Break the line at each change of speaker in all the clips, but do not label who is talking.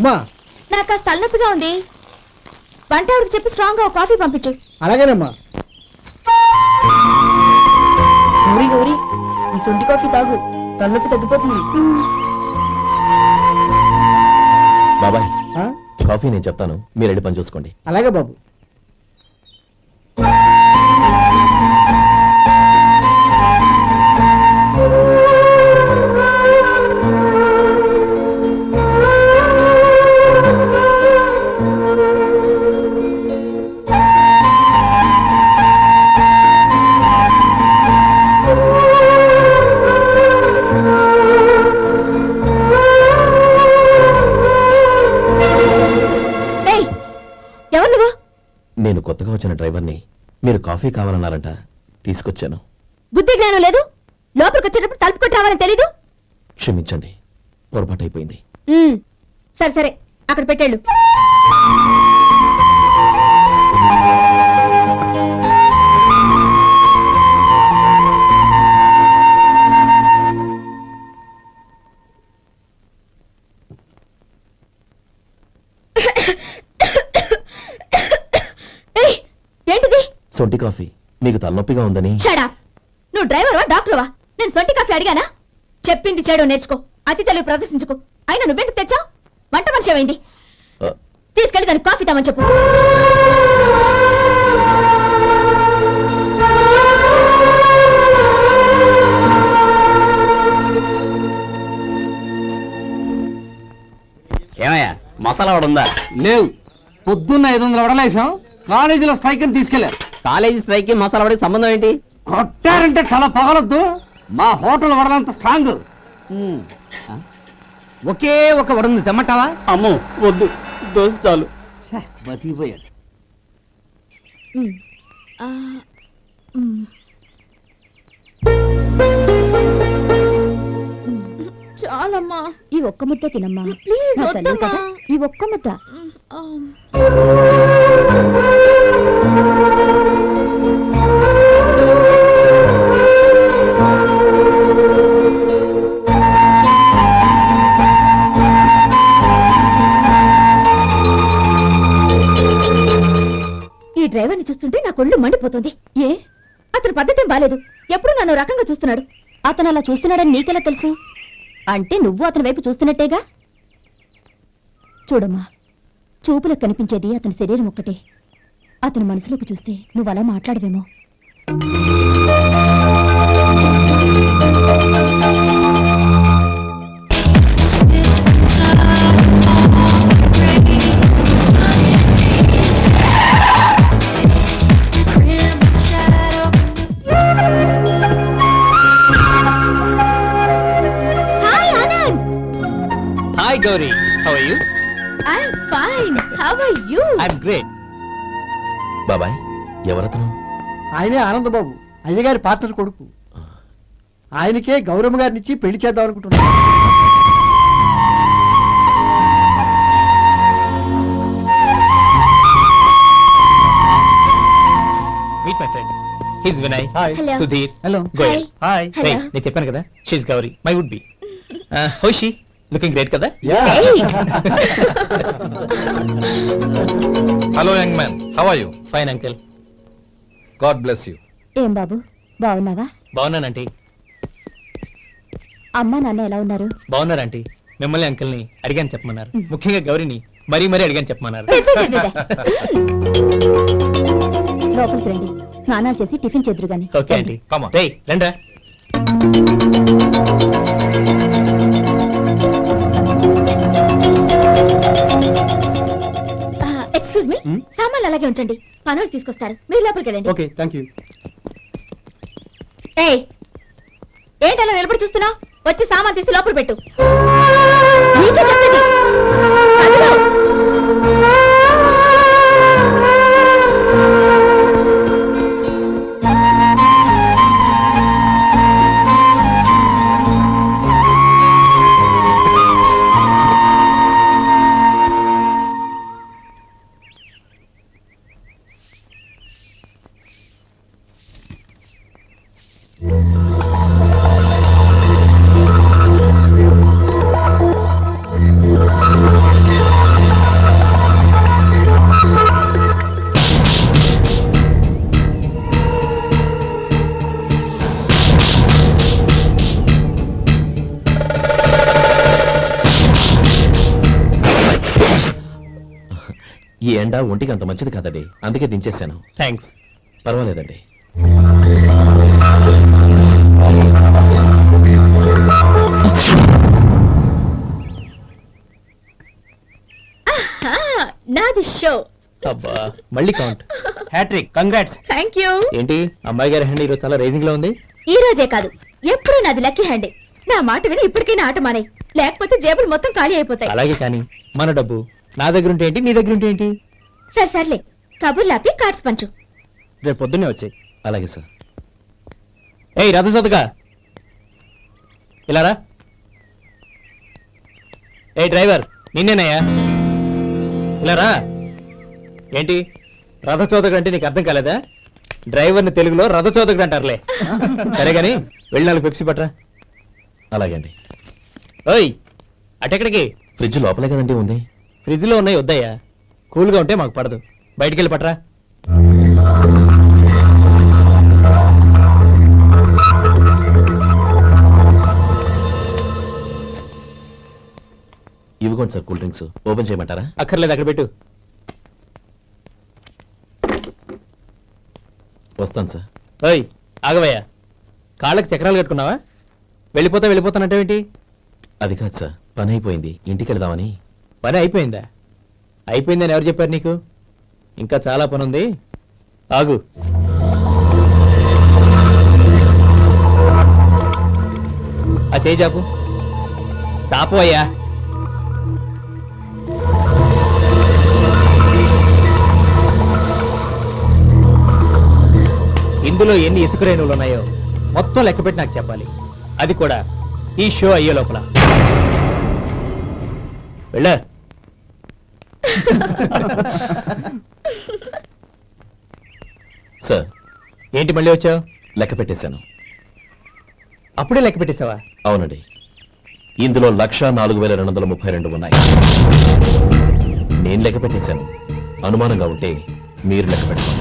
అమ్మా
నాకు కాస్త తలనొప్పిగా ఉంది. వంట ఆవిడకి చెప్పి స్ట్రాంగ్ గా కాఫీ పంపించు.
అలాగేనమ్మా.
గౌరీ గౌరీ, ఈ సొంటి కాఫీ తాగు, తలనొప్పి తగ్గిపోతుంది.
బాబాయ్ కాఫీ నేను చెప్తాను, మీరు వెళ్ళి పని చూసుకోండి.
అలాగే బాబు.
నేను కొత్తగా వచ్చిన డ్రైవర్ని. మీరు కాఫీ కావాలన్నారంట, తీసుకొచ్చాను.
బుద్ధి జ్ఞానం లేదు. లోపలికి వచ్చేటప్పుడు తలుపు కొట్టి రావాలని తెలీదు.
క్షమించండి, పొరపాటు అయిపోయింది.
సరే సరే, అక్కడ పెట్టేళ్ళు. ఏంటిది?
సొంటి కాఫీ. మీకు తలనొప్పిగా ఉందని.
షడా, నువ్వు డ్రైవర్వా డాక్టర్వా? నేను సొంటి కాఫీ అడిగానా? చెప్పింది చేయడం నేర్చుకో, అతి తెలివి ప్రదర్శించుకో. అయినా నువ్వెందుకు తెచ్చావు? వంట మనిషి ఏమైంది? తీసుకెళ్ళి దానికి కాఫీ తామని చెప్పు.
ఏమయ్యా, మసాలా వడ ఉందా?
లేవు. పొద్దున్న 500 వడలేసాం, కాలేజీలో స్ట్రైక్ అని తీసుకెళ్లారు.
కాలేజీ స్ట్రైక్ కి మసాలా వడకి సంబంధం ఏంటి?
కొట్టారంటే తల పగలొద్దు. మా హోటల్ వడలంత స్ట్రాంగ్. ఒకే ఒక వడ ఉంది, తెమ్మంటావా?
అమ్మో వద్దు, దోశ చాలు.
బతికిపోయాడు.
చాలమ్మా, ఈ ఒక్క ముద్ద తినమ్మా ప్లీజ్. ఈ ఒక్క ముద్ద. ఈ డ్రైవర్ని చూస్తుంటే నా కొళ్ళు మండిపోతుంది. ఏ, అతని పద్ధతి బాలేదు. ఎప్పుడు నన్ను రకంగా చూస్తున్నాడు. అతను అలా చూస్తున్నాడని నీకెలా తెలుసు? అంటే నువ్వు అతని వైపు చూస్తున్నట్టేగా. చూడమ్మా, చూపులకు కనిపించేది అతని శరీరం ఒక్కటే. అతని మనసులోకి చూస్తే నువ్వు అలా మాట్లాడవేమో.
Hi Gauri, how are you?
I'm fine. How are you?
I'm great.
బాబాయ్, ఎవరతను?
ఆయనే ఆనందబాబు, అయ్యగారి పాత్ర కొడుకు. ఆయనకే గౌరమ్మ గారినిచ్చి పెళ్లి చేద్దాం అనుకుంటున్నా.
Meet my friend. He's Vinay.
Hi.
Hello.
Sudhir.
Hello.
Goyal.
Hi.
Hey,
Hello.
నేను చెప్పాను కదా, she's Gauri, my would be. How is she? Looking great కదా?
Hey.
Hello young man, how are you?
Fine uncle.
God bless you.
ఏం బాబు, బాగున్నావా?
బాగున్నానంటీ.
అమ్మా నాన్న ఎలా ఉన్నారు?
బాగున్నారంటీ. మిమ్మల్ని అంకుల్ని అడిగాను చెప్పమన్నారు. ముఖ్యంగా గౌరిని మరీ అడిగాను చెప్పమన్నారు.
లోపలికి రండి, స్నానాలు చేసి టిఫిన్ చేద్దరు గాని.
Okay aunty.
Come on.
రేయ్ రండ్రా.
ఎక్స్క్యూజ్ మీ, సామాన్లు అలాగే ఉంచండి, పనులు తీసుకొస్తారు. మీరు లోపలికి వెళ్ళండి.
Okay, thank you.
ఏయ్, ఏంటలా నిలబడి చూస్తున్నావు? వచ్చి సామాన్ తీసి లోపల పెట్టు. నీకే చెప్పేది. కదిలో.
ఎండ ఒంటికి అంత మంచిది కాదండి, అందుకే దించేశాను.
థ్యాంక్స్.
పర్వాలేదండి.
నాది షో.
అబ్బా మళ్ళీ count. Hat trick, congrats.
Thank you.
ఏంటి అమ్మాయి గారి హ్యాండ్ ఈరోజు చాలా రేసింగ్ లో ఉంది.
ఈ రోజే కాదు, ఎప్పుడూ నాది లక్కీ హ్యాండే. నా మాట విని ఇప్పటికైనా ఆట మానే, లేకపోతే జేబులు మొత్తం ఖాళీ అయిపోతాయి.
అలాగే కానీ మన డబ్బు నా దగ్గర ఉంటే ఏంటి, నీ దగ్గర ఉంటే ఏంటి?
సరే సర్లే, కబుర్లు ఆపి కార్డ్స్ పంచు.
రేపు పొద్దున్నే వచ్చాయి.
అలాగే సార్.
ఏయ్ రథసోదగా, ఇలా రా. ఏ డ్రైవర్, నిన్నేనయ్యా, ఇలా రా. ఏంటి రథచోదకుడు అంటే నీకు అర్థం కాలేదా? డ్రైవర్ని తెలుగులో రథచోదకుడు అంటారులే. సరే గాని వెళ్ళి 4 పెప్సీ పట్రా.
అలాగే అండి.
ఓయ్ అటెక్కడికి?
ఫ్రిడ్జ్ లోపలే కదండి ఉంది.
ఫ్రిడ్జ్ లో ఉన్నాయి, వద్దయ్యా. కూల్గా ఉంటే మాకు పడదు. బయటికి వెళ్ళి పట్రా.
ఇవ్వకోండి సార్, కూల్ డ్రింక్స్. ఓపెన్ చేయమంటారా?
అక్కర్లేదు, అక్కడ పెట్టు.
వస్తాను సార్.
ఓయ్ ఆగవయ్యా, కాళ్ళకి చక్రాలు కట్టుకున్నావా? వెళ్ళిపోతానంటావేంటి?
అది కాదు సార్, పని అయిపోయింది, ఇంటికి వెళదామని.
పని అయిపోయిందా? అయిపోయిందని ఎవరు చెప్పారు నీకు? ఇంకా చాలా పని ఉంది, ఆగు. ఆ చేయి చాపు. చాపు అయ్యా. ఇందులో ఎన్ని ఇసుక రేణువులు ఉన్నాయో మొత్తం లెక్కపెట్టి నాకు చెప్పాలి. అది కూడా ఈ షో అయ్యే లోపల. వెళ్ళా.
సార్,
ఏంటి మళ్ళీ వచ్చావు?
లెక్క పెట్టేశాను.
అప్పుడే లెక్క పెట్టేశావా?
అవునండి, ఇందులో 1,04,232 ఉన్నాయి. నేను లెక్క పెట్టేశాను. అనుమానంగా ఉంటే మీరు లెక్క పెట్టుకోండి.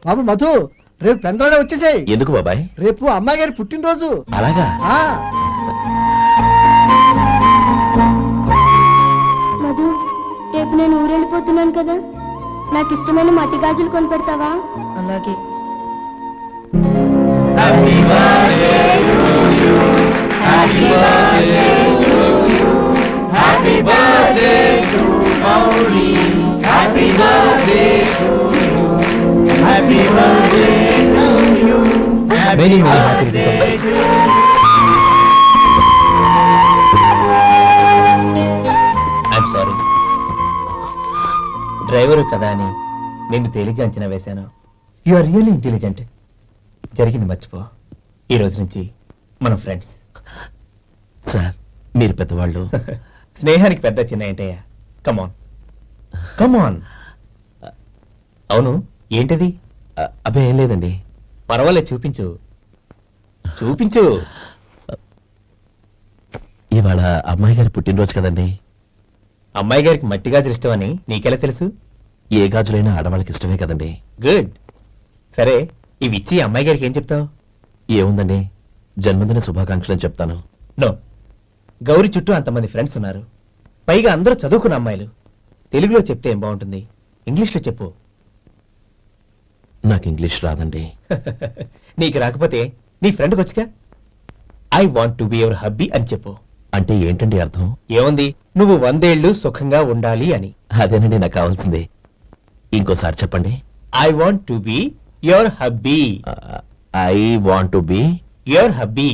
బాబు మధు, రేపు పెందలాడే వచ్చేసాయి.
ఎందుకు బాబాయ్?
రేపు అమ్మాయి గారి పుట్టినరోజు.
అలాగా?
ఆ
మధు, రేపు నేను ఊరెళ్ళిపోతున్నాను కదా, నాకు ఇష్టమైన మట్టి గాజులు కొనిపెడతావా?
అలాగే.
Many happy returns. I'm sorry. Driver కదా అని నిన్ను తేలిగ్గా అంచనా వేశాను. You are really intelligent. జరిగింది మర్చిపో. ఈ రోజు నుంచి మనం ఫ్రెండ్స్.
సార్, మీరు పెద్దవాళ్ళు.
స్నేహానికి పెద్ద చిన్న ఏంటయ్యా? కమాన్ కమాన్. అవును, ఏంటది?
అబ్బే ఏం లేదండి.
పర్వాలేదు, చూపించు చూపించు.
ఇవాళ అమ్మాయి గారి పుట్టినరోజు కదండి.
అమ్మాయి గారికి మట్టి గాజులు ఇష్టమని నీకెలా తెలుసు?
ఏ గాజులైనా ఆడవాళ్ళకి ఇష్టమే కదండి.
గుడ్. సరే, ఇవి ఇచ్చి అమ్మాయి గారికి ఏం చెప్తావు?
ఏముందండి, జన్మదిన శుభాకాంక్షలు అని చెప్తాను.
నో, గౌరీ చుట్టూ అంతమంది ఫ్రెండ్స్ ఉన్నారు, పైగా అందరూ చదువుకున్న అమ్మాయిలు. తెలుగులో చెప్తే ఏం బాగుంటుంది, ఇంగ్లీష్లో చెప్పు.
నాకు ఇంగ్లీష్ రాదండి.
నీకు రాకపోతే నీ ఫ్రెండ్కి వచ్చిగా I want to be your hubby అని చెప్పు.
అంటే ఏంటండి అర్థం?
ఏముంది, నువ్వు 100 ఏళ్ళు సుఖంగా ఉండాలి అని.
అదేనండి నాకు కావాల్సింది. ఇంకోసారి చెప్పండి.
I want to be your hubby.
I want to be
your hubby.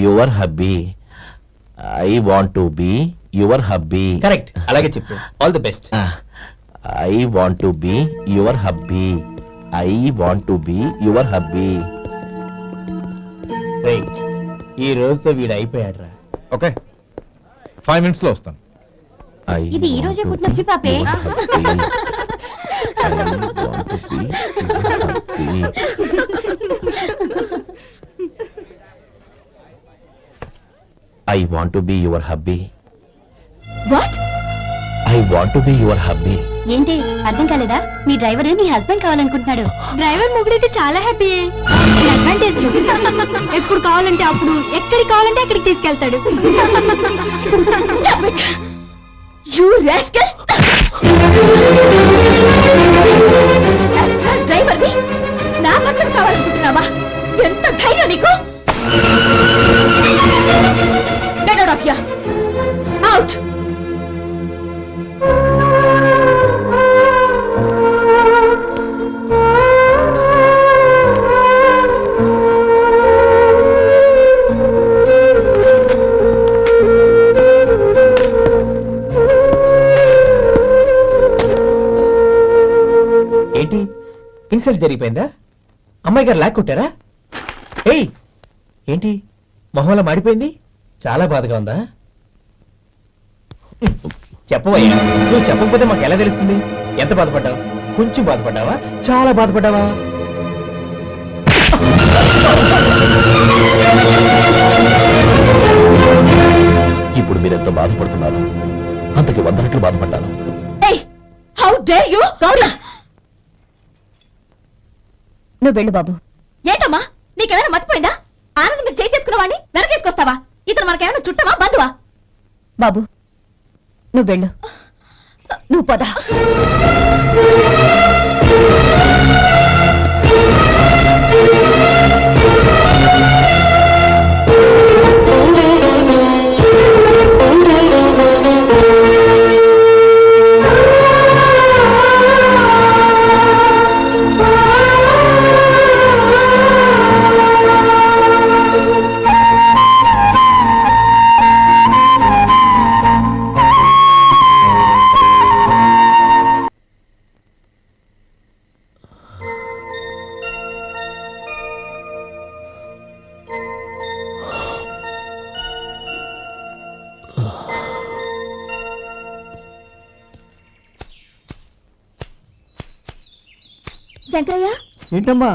Your hubby. I want to be your hubby.
Correct, అలాగే చెప్పు. All the best.
I want to be your hubby. I want to be your hubby.
ఈ రోజుతో వీడు అయిపోయాడు రా.
Okay, 5 minutes లో వస్తాను.
ఇది ఈ రోజే పుట్టిన చిపాపే.
I want to be your hubby.
What?
I want to be your hubby.
ఏంటి అర్థం కాలేదా? మీ డ్రైవర్ నీ హస్బెండ్ కావాలనుకుంటున్నాడు. డ్రైవర్ మొగుడైతే చాలా హ్యాపీ. అడ్వాంటేజ్ ఎప్పుడు కావాలంటే అప్పుడు, ఎక్కడికి కావాలంటే అక్కడికి తీసుకెళ్తాడు.
Stop it! You rascal! Driver ని నా భర్తను కావాలనుకుంటున్నావా? ఎంత ధైర్యం నీకు? Get out of here! Out!
ఏంటి ఇన్సల్ట్ జరిగిపోయిందా? అమ్మాయి గారు లాక్ కొట్టారా? ఏయ్ ఏంటి మొహంలో మాడిపోయింది? చాలా బాధగా ఉందా? చెప్పవయ్యా, నువ్వు చెప్పకపోతే మాకు ఎలా తెలుస్తుంది? ఎంత బాధపడ్డావు? కొంచెం బాధపడ్డావా? చాలా బాధపడ్డావా?
ఇప్పుడు మీరెంత బాధపడుతున్నారు, అంతకి 100 రెట్లు బాధపడ్డాను.
Hey! How dare you? Gauri! నువ్వు వెళ్ళు బాబు. ఏంటమ్మా నీకేమైనా మర్చిపోయిందా? ఆనందం మీరు చేసేసుకున్న వాడిని వెనకేసుకొస్తావా? ఇతను మనకేమైనా చుట్టమా బంధువా? బాబు నువ్వు వెళ్ళు. నువ్వు పద. శంకరయ్య,
ఏంటమ్మా?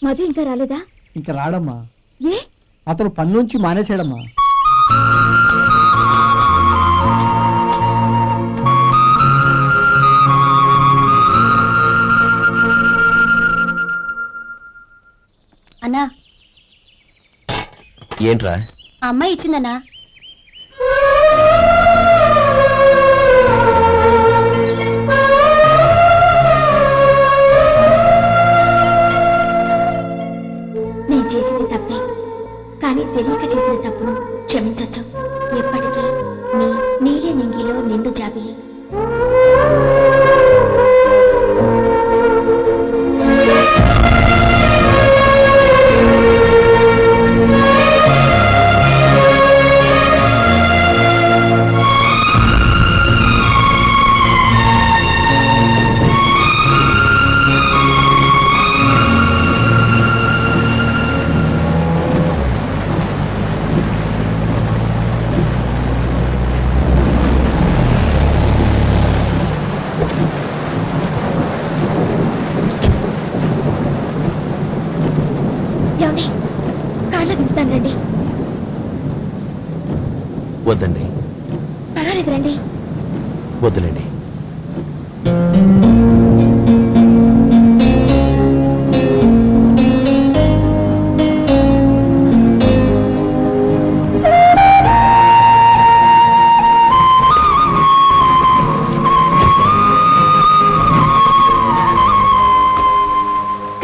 మధు ఇంకా రాలేదా?
ఇంకా రాడమ్మా.
ఏ?
అతను పని నుంచి మానేసాడమ్మా.
అన్నా,
ఏంట్రా?
ఆ అమ్మాయి ఇచ్చిందన్నా.
నేను చేసింది తప్పే, కానీ తెలియక చేసిన తప్పును క్షమించొచ్చు. ఎప్పటికీ నీ నీలి నింగిలో నిండు జాబిలి. ఏమండి, కాళ్ళ దింపుతాను రండి.
వద్దండి,
పర్వాలేదు రండి.
వద్దులేండి.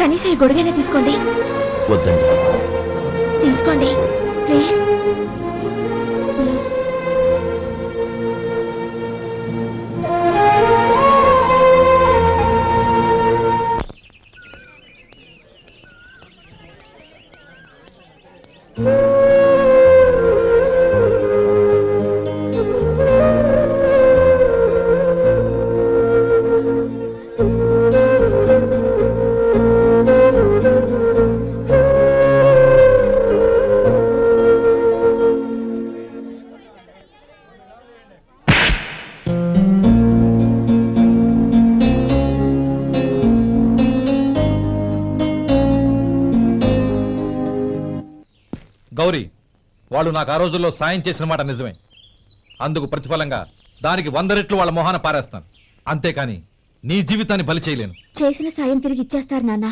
కనీసం ఈ గొడుగైనా తీసుకోండి.
వద్దండి.
తీసుకోండి ప్లీజ్.
గౌరీ, వాళ్ళు నాకు ఆ రోజుల్లో సాయం చేసిన మాట నిజమే. అందుకు ప్రతిఫలంగా దానికి 100 రెట్లు వాళ్ళ మొహాన పారేస్తాను. అంతేకాని నీ జీవితాన్ని బలి చేయలేను.
చేసిన సాయం తిరిగి ఇచ్చేస్తారు నాన్న,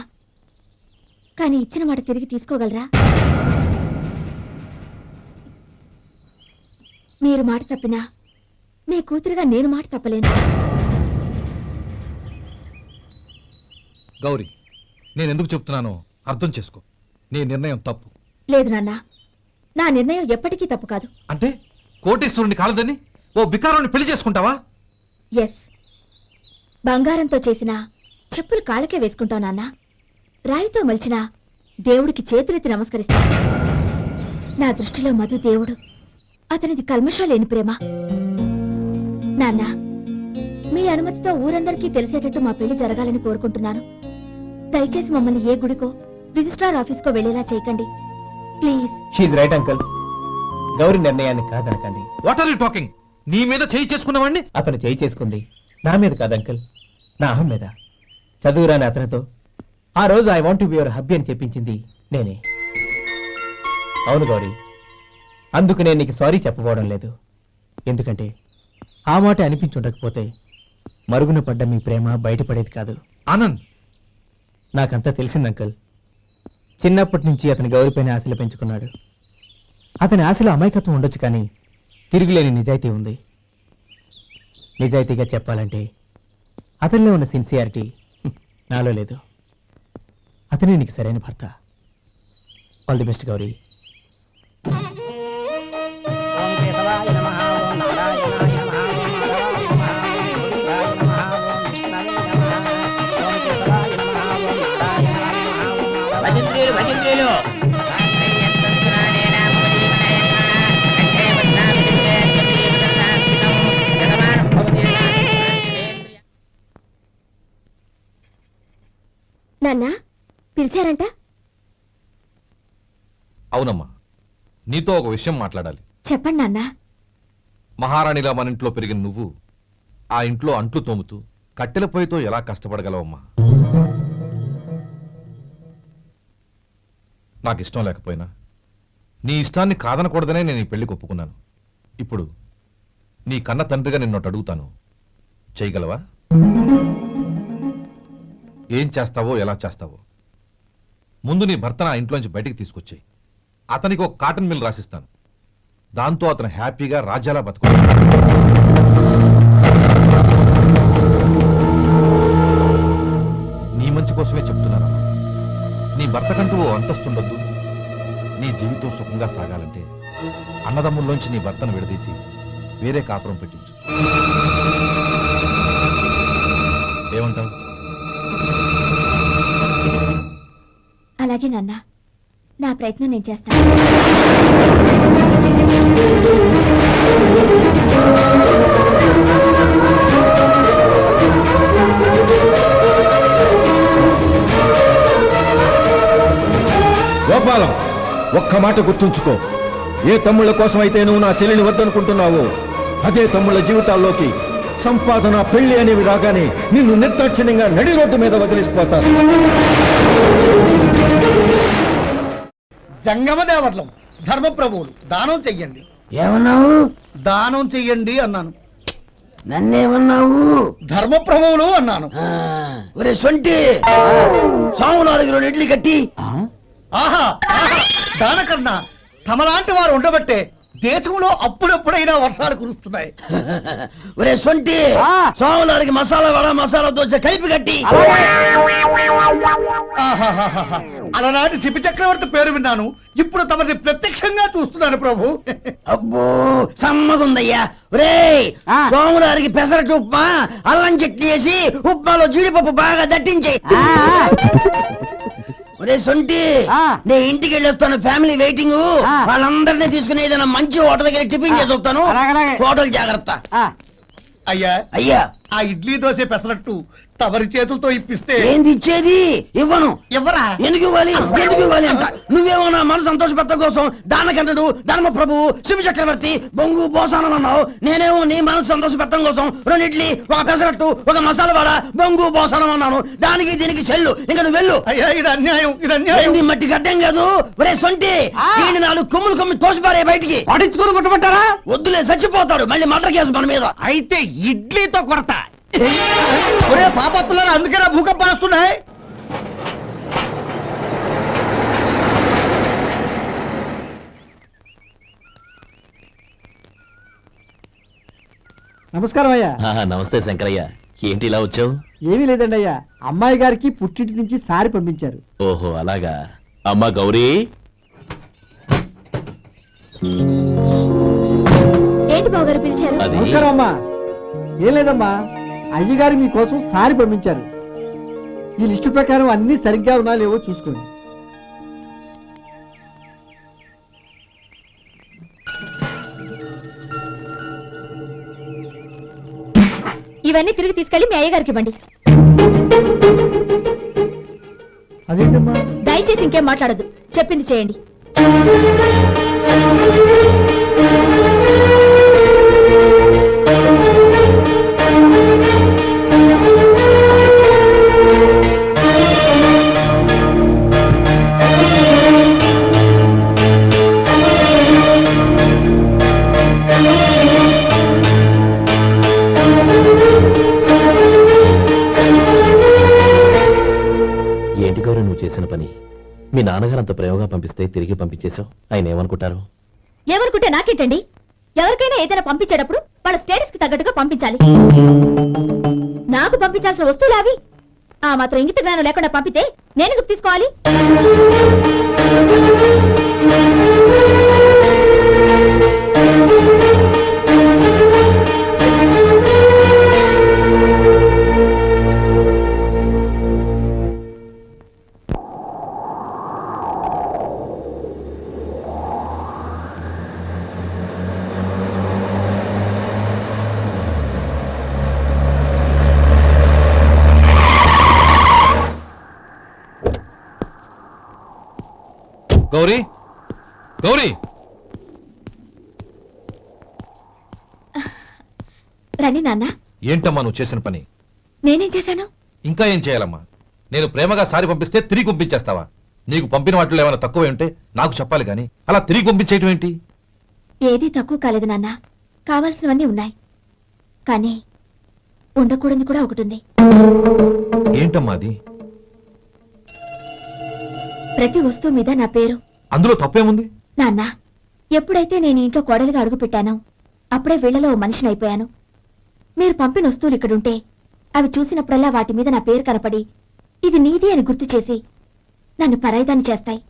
కానీ ఇచ్చిన మాట తిరిగి తీసుకోగలరా? మీరు మాట తప్పినా మీ కూతురుగా నేను మాట తప్పలేను.
గౌరీ, నేను ఎందుకు చెప్తున్నానో అర్థం చేసుకో. నీ నిర్ణయం తప్పు.
లేదు నాన్న, నా నిర్ణయం ఎప్పటికీ తప్పు కాదు.
అంటే కోటీశ్వరుని కాలదని ఓ బికారాన్ని పెళ్లి చేసుకుంటావా?
ఎస్, బంగారంతో చేసిన చెప్పులు కాళ్ళకే వేసుకుంటావు నాన్న. రాయితో మలిచిన దేవుడికి చేతులెత్తి నమస్కరిస్తా. నా దృష్టిలో మధు దేవుడు, అతనిది కల్మషం లేని ప్రేమ. నాన్న, మీ అనుమతితో ఊరందరికీ తెలిసేటట్టు మా పెళ్లి జరగాలని కోరుకుంటున్నాను. దయచేసి మమ్మల్ని ఏ గుడికో రిజిస్ట్రార్ ఆఫీస్కో వెళ్లేలా చేయకండి please.
She's right uncle. Gauri నిర్ణయాన్ని కాదనకండి.
What are you talking? నీ మీద చేయి చేసుకున్నవాడిని
అతను చేయి చేసుకుంది నా మీద కాదు అంకుల్, నా అహం మీద. చదువురాని అతనితో ఆ రోజు I want to be your hubby అని చెప్పించింది నేనే. అవును గౌరీ, అందుకు నేను నీకు సారీ చెప్పబోవడం లేదు. ఎందుకంటే ఆ మాట అనిపించుండకపోతే మరుగున పడ్డ మీ ప్రేమ బయటపడేది కాదు.
ఆనంద్,
నాకంతా తెలిసింది అంకుల్. చిన్నప్పటి నుంచి అతని గౌరీపైన ఆశలు పెంచుకున్నాడు. అతని ఆశలో అమాయకత్వం ఉండొచ్చు, కానీ తిరుగులేని నిజాయితీ ఉంది. నిజాయితీగా చెప్పాలంటే అతనిలో ఉన్న సిన్సియారిటీ నాలో లేదు. అతనే నీకు సరైన భర్త. All the best Gauri.
నాన్న, పిలిచారంట?
అవునమ్మా, నీతో ఒక విషయం మాట్లాడాలి.
చెప్పండి నాన్న.
మహారాణిలా మన ఇంట్లో పెరిగిన నువ్వు ఆ ఇంట్లో అంట్లు తోముతూ కట్టెల పొయ్యితో ఎలా కష్టపడగలవమ్మా? నాకు ఇష్టం లేకపోయినా నీ ఇష్టాన్ని కాదనకూడదనే నేను ఈ పెళ్లికి ఒప్పుకున్నాను. ఇప్పుడు నీ కన్న తండ్రిగా నిన్నొకటి అడుగుతాను, చేయగలవా? ఏం చేస్తావో, ఎలా చేస్తావో ముందు నీ భర్తను ఆ ఇంట్లోంచి బయటికి తీసుకొచ్చేయి. అతనికి ఒక కాటన్ మిల్ రాసిస్తాను. దాంతో అతను హ్యాపీగా రాజ్యాలా బతుకు. నీ మంచి కోసమే చెప్తున్నాను. నీ భర్తకంటూ ఓ అంతస్తుండొద్దు. నీ జీవితం సుఖంగా సాగాలంటే అన్నదమ్ముల్లోంచి నీ భర్తను విడదీసి వేరే కాపురం పెట్టించు. ఏమంటావు?
అలాగే నాన్న, నా ప్రయత్నం నేను చేస్తాను.
గోపాలం, ఒక్క మాట గుర్తుంచుకో. ఏ తమ్ముళ్ళ కోసమైతే నువ్వు నా చెల్లిని వద్దనుకుంటున్నావో అదే తమ్ముళ్ళ జీవితాల్లోకి సంపాదన, పెళ్లి అనేవి రాగానే నిన్ను నిర్దాక్షిణ్యంగా నడి రోడ్డు మీద వదిలిసిపోతారు.
జంగమ దేవతలం, ధర్మప్రభువులు, దానం చెయ్యండి.
ఏమన్నావు?
దానం చెయ్యండి అన్నాను.
నన్నేమన్నావు?
ధర్మప్రభువులు అన్నాను.
ఒరే సొంటి, సాము 4 ఇడ్లీ కట్టి.
ఆహా ఆహా, దానకన్నా తమలాంటి వారు ఉండబట్టే దేశంలో అప్పుడప్పుడైనా వర్షాలు కురుస్తున్నాయి.
ఒరే సొంటి, సాము 4 మసాలా వడ, మసాలా దోశ కలిపి కట్టి.
ఆహాహాహా, అలనాటి శిపి చక్రవర్తి పేరు విన్నాను, ఇప్పుడు తమని ప్రత్యక్షంగా చూస్తున్నాను ప్రభు.
అబ్బో సమ్మగుందయ్యా. ఒరే సోము 4 పెసరట్టు ఉప్మా, అల్లం చట్నీ వేసి ఉప్మాలో జీడిపప్పు బాగా దట్టించి. ఒరే సొంటి, నేను ఇంటికి వెళ్ళొస్తాను, ఫ్యామిలీ వెయిటింగ్. వాళ్ళందరినీ తీసుకుని ఏదైనా మంచి హోటల్ దగ్గర టిఫిన్ చేసి వస్తాను. హోటల్ జాగ్రత్త.
అయ్యా
అయ్యా,
ఆ ఇడ్లీ దోశ పెసరట్టు తమరి చేతులతో ఇప్పిస్తే
ఏంది ఇచ్చేది? ఇవ్వను.
ఎవరా?
ఎందుకు ఇవ్వాలి? ఎందుకు ఇవ్వాలి అంట? నువ్వేమో నా మనసు సంతోషపెట్టడం కోసం దానకంటుడు, ధర్మ ప్రభువు, శివ చక్రవర్తి, బొంగు బోసానం అన్నావు. నేనేమో నీ మనసు సంతోషపెట్టడం కోసం 2 ఇడ్లీ, ఒక పెసరట్టు, ఒక మసాలా వడ, బొంగు బోసానం అన్నాను. దానికి దీనికి చెల్లు. ఇంకా నువ్వు వెళ్ళు.
అయ్యా ఇది అన్యాయం, ఇది అన్యాయం.
ఏంది మట్టి గడ్డం కాదు. ఒరే సొంటి, దీన్ని 4 కొమ్ములు కొమ్మి తోసిపారే బయటికి.
పడించుకుని కొట్టమంటారా?
వద్దులే, చచ్చిపోతాడు. మళ్ళీ మర్డర్ కేసు మన మీద.
అయితే ఇడ్లీతో కొడతా.
ఒరే పాపత్తులారా అందుకేనా భూకంపాలు వస్తున్నాయి.
నమస్కారం అయ్యా.
నమస్తే శంకరయ్య, ఏంటి ఇలా వచ్చావు?
ఏమీ లేదండి అయ్యా, అమ్మాయి గారికి పుట్టింటి నుంచి సారి పంపించారు.
ఓహో అలాగా. అమ్మా గౌరీ,
ఏంటి బావగారు పిలిచారు?
అది
నమస్కారం అమ్మా. ఏం లేదమ్మా, అయ్యగారు మీకోసం సారి పంపించారు. ఈ లిస్టు ప్రకారం అన్ని సరిగ్గా ఉన్నా లేవో చూసుకోండి.
ఇవన్నీ తిరిగి తీసుకెళ్లి మీ అయ్యగారికి ఇవ్వండి.
అదేంటమ్మా?
దయచేసి ఇంకేం మాట్లాడదు, చెప్పింది చేయండి.
ఏంటి గౌరీ నువ్వు చేసిన పని? మీ నాన్నగారు అంత ప్రేమగా పంపిస్తే తిరిగి పంపించేశావు. ఆయన ఏమనుకుంటారు?
ఎవరుకుంటే నాకేంటండి? ఎవరికైనా ఏదైనా పంపించేటప్పుడు వాళ్ళ స్టేటస్ కి తగ్గట్టుగా పంపించాలి. నాకు పంపించాల్సిన వస్తువులు అవి. ఆ మాత్రం ఇంగిత జ్ఞానం లేకుండా పంపితే నేనెందుకు తీసుకోవాలి?
గౌరీ, గౌరీ,
రండి నాన్న.
ఏంటమ్మా నువ్వు చేసిన పని?
నేనేం చేశాను?
ఇంకా ఏం చేయాలమ్మా? నేను ప్రేమగా సారి పంపిస్తే తిరిగి పంపించేస్తావా? నీకు పంపిన వాటిలో ఏమైనా తక్కువ ఉంటే నాకు చెప్పాలి గాని అలా తిరిగి పంపించేయటం ఏంటి?
ఏదీ తక్కువ కాలేదు నాన్న, కావాల్సినవన్నీ ఉన్నాయి. కానీ ఉండకూడదు కూడా ఒకటి ఉంది.
ఏంటమ్మా అది?
ప్రతి వస్తువు మీద నా పేరు.
అందులో తప్పేముంది?
నాన్న, ఎప్పుడైతే నేను ఇంట్లో కోడలిగా అడుగు పెట్టానో అప్పుడే వీళ్లలో ఓ మనిషిని అయిపోయాను. మీరు పంపిన వస్తువులు ఇక్కడుంటే అవి చూసినప్పుడల్లా వాటి మీద నా పేరు కనపడి ఇది నీది అని గుర్తు చేసి నన్ను పరాయిదాన్ని చేస్తాయి.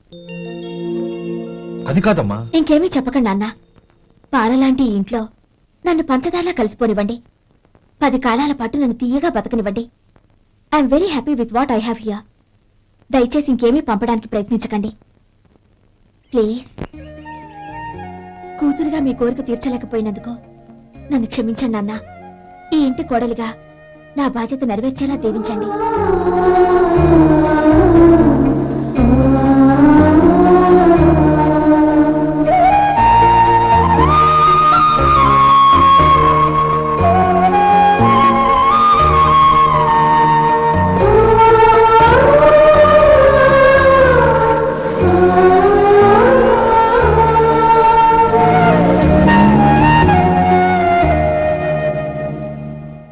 అది కాదమ్మా.
ఇంకేమీ చెప్పకండి నాన్న. పాలలాంటి ఈ ఇంట్లో నన్ను పంచదారలా కలిసిపోనివ్వండి. 10 కాలాల పాటు నన్ను తీయగా బతకనివ్వండి. I'm very happy with what I have here. దయచేసి ఇంకేమీ పంపడానికి ప్రయత్నించకండి ప్లీజ్. కూతురుగా మీ కోరిక తీర్చలేకపోయినందుకు నన్ను క్షమించండి నాన్న. ఈ ఇంటి కోడలిగా నా బాధ్యత నెరవేర్చేలా దీవించండి.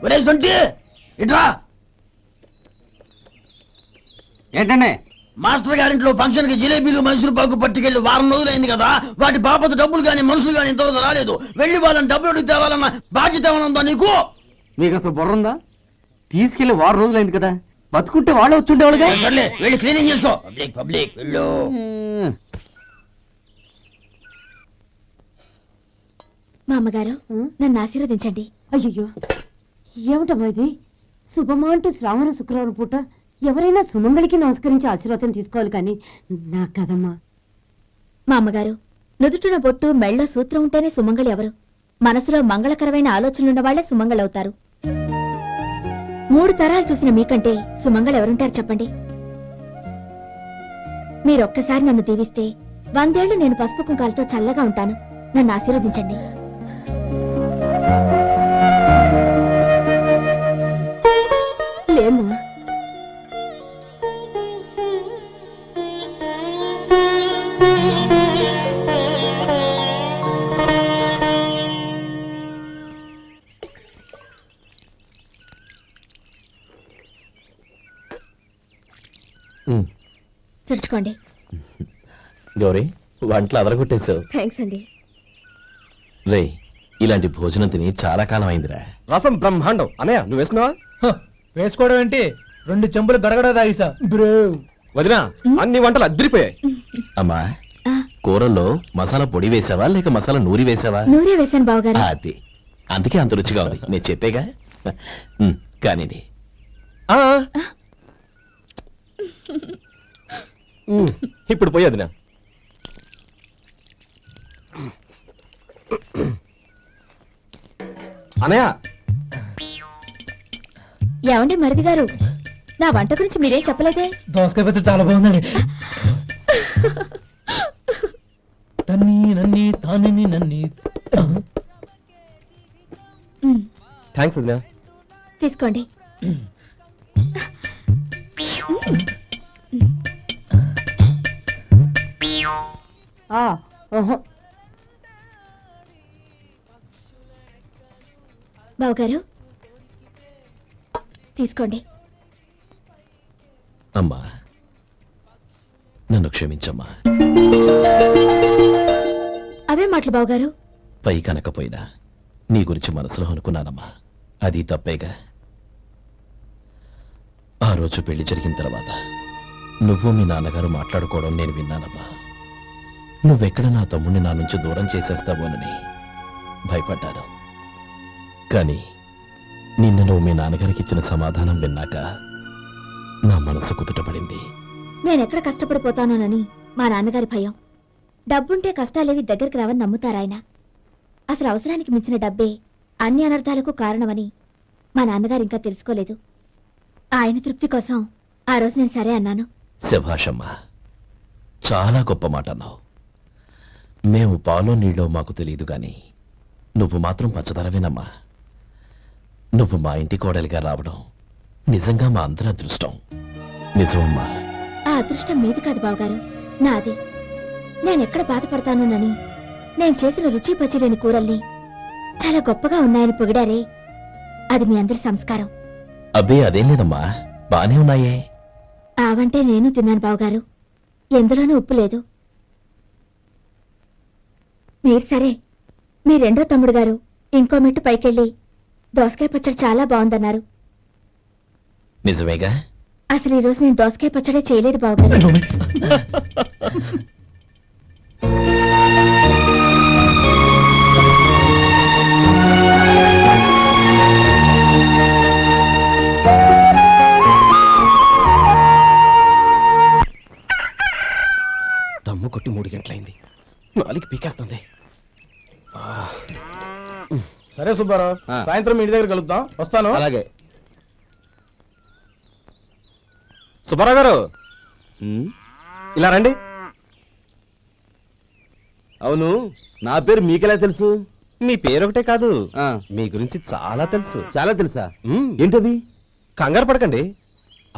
ఒరే సొంటి ఇట్రా.
ఏంటండి?
మాస్టర్ గారింట్లో ఫంక్షన్ కి జిలేబీలు మైసూరు పాకు పట్టుకెళ్ళి వారం రోజులైంది కదా. వాటి బాపత డబ్బులు గాని మనుషులు గాని ఇంతవరకు రాలేదు. వెళ్ళి వాళ్ళని డబ్బులు అడిగి తేవాలన్న బాధ్యత ఏమైనా ఉందా నీకు?
మీకు అసలు బుర్ర ఉందా? తీసుకెళ్లి 6 రోజులైంది కదా, బతుకుంటే వాళ్ళు వచ్చుండేవాళ్ళుగా.
సర్లే వెళ్ళి క్లీనింగ్ చేసుకో. పబ్లిక్ పబ్లిక్ వెళ్ళు.
మా అమ్మగారు నన్ను ఆశీర్వదించండి.
అయ్యో ఏమిటమ్మా ఇది? శుభమా అంటూ శ్రావణ శుక్రవారం పూట ఎవరైనా సుమంగళికి నమస్కరించి ఆశీర్వాదం తీసుకోవాలి కానీ నా కదమ్మా.
మా అమ్మగారు నుదుటిన బొట్టు మెళ్ళో సూత్రం ఉంటేనే సుమంగళి ఎవరు? మనసులో మంగళకరమైన ఆలోచనలున్న వాళ్లే సుమంగళవుతారు. 3 తరాలు చూసిన మీకంటే సుమంగళ ఎవరుంటారు చెప్పండి? మీరొక్కసారి నన్ను దీవిస్తే 100 ఏళ్లు నేను పసుపు కుంకాలతో చల్లగా ఉంటాను. నన్ను ఆశీర్వదించండి.
లేమ్మా,
తుడుచుకోండి.
గౌరీ వంటలు అదరగొట్టేశావు.
థ్యాంక్స్ అండి.
రే ఇలాంటి భోజనం తిని చాలా కాలం అయిందిరా.
రసం బ్రహ్మాండం అనయ్య నువ్వు వేసుకున్నావా?
వేసుకోవడం ఏంటి, 2 చెంబులు గడగడ తాగిసా.
వదినా అన్ని వంటలు అద్దరిపోయాయి.
అమ్మా
ఆ,
కూరల్లో మసాలా పొడి వేసావా లేక మసాలా నూరి వేసావా?
నూరే వేశాను బావగారు.
అది అందుకే అంత రుచిగా ఉంది. నేను చెప్పేగా. కానీ
ఇప్పుడు పోయి వదినా. అనయ్య
ఏమండి మరిది గారు, నా వంట గురించి మీరేం చెప్పలేదే?
దోసకాయ పచ్చడి చాలా బాగుందండి. తన్ని నన్ని తాని నన్ని.
థ్యాంక్స్ వదినా.
తీసుకోండి. బావగారు తీసుకోండి.
అమ్మా నన్ను క్షమించమ్మా.
అవే మాటలు బావగారు.
పై కనకపోయినా నీ గురించి మనసులో అనుకున్నానమ్మా. అది తప్పేగా. ఆ రోజు పెళ్లి జరిగిన తర్వాత నువ్వు మీ నాన్నగారు మాట్లాడుకోవడం నేను విన్నానమ్మా. నువ్వెక్కడ నా తమ్ముడిని నా నుంచి దూరం చేసేస్తావోనని భయపడ్డాను. కానీ నిన్న నువ్వు మీ నాన్నగారికి ఇచ్చిన సమాధానం విన్నాక నా మనసు కుదుటపడింది.
నేనెక్కడ కష్టపడిపోతానోనని మా నాన్నగారి భయం. డబ్బుంటే కష్టాలేవి దగ్గరికి రావని నమ్ముతారాయన. అసలు అవసరానికి మించిన డబ్బే అన్ని అనర్థాలకు కారణమని మా నాన్నగారు ఇంకా తెలుసుకోలేదు. ఆయన తృప్తి కోసం ఆ రోజు నేను సరే అన్నాను.
శభాషమ్మా, చాలా గొప్ప మాట అన్నావు. మేము పాలో నీళ్ళో మాకు తెలియదు గాని నువ్వు మాత్రం పచ్చదనవేనమ్మా. నువ్వు మా ఇంటి కోడలిగా రావడం నిజంగా మా అందరి అదృష్టం. నిజమమ్మా.
ఆ అదృష్టం మీది కాదు బావగారు, నాది. నేనెక్కడ బాధపడతానోనని నేను చేసిన రుచి పచిలేని కూరల్ని చాలా గొప్పగా ఉన్నాయని పొగిడారే, అది మీ అందరి సంస్కారం.
అబ్బే అదేం లేదమ్మా, బానే ఉన్నాయే.
ఆవంటే నేను తిన్నాను బావగారు, ఎందులోనూ ఉప్పు లేదు. మీరు సరే, మీ రెండో తమ్ముడు గారు ఇంకో మెట్టు పైకెళ్ళి దోసకాయ పచ్చడి చాలా బాగుందన్నారు.
నిజమేగా?
అసలు ఈరోజు నేను దోసకాయ పచ్చడే చేయలేదు బావగారు.
దమ్ము కొట్టి 3 గంటలైంది. 4 పీకేస్తుంది.
సరే సుబ్బారావు, సాయంత్రం ఇంటి దగ్గర కలుద్దాం. వస్తాను.
అలాగే. సుబ్బారావు గారు ఇలా రండి. అవును, నా పేరు మీకెలా తెలుసు? మీ పేరు ఒకటే కాదు, మీ గురించి చాలా తెలుసు. చాలా తెలుసా? ఏంటది? కంగారు పడకండి.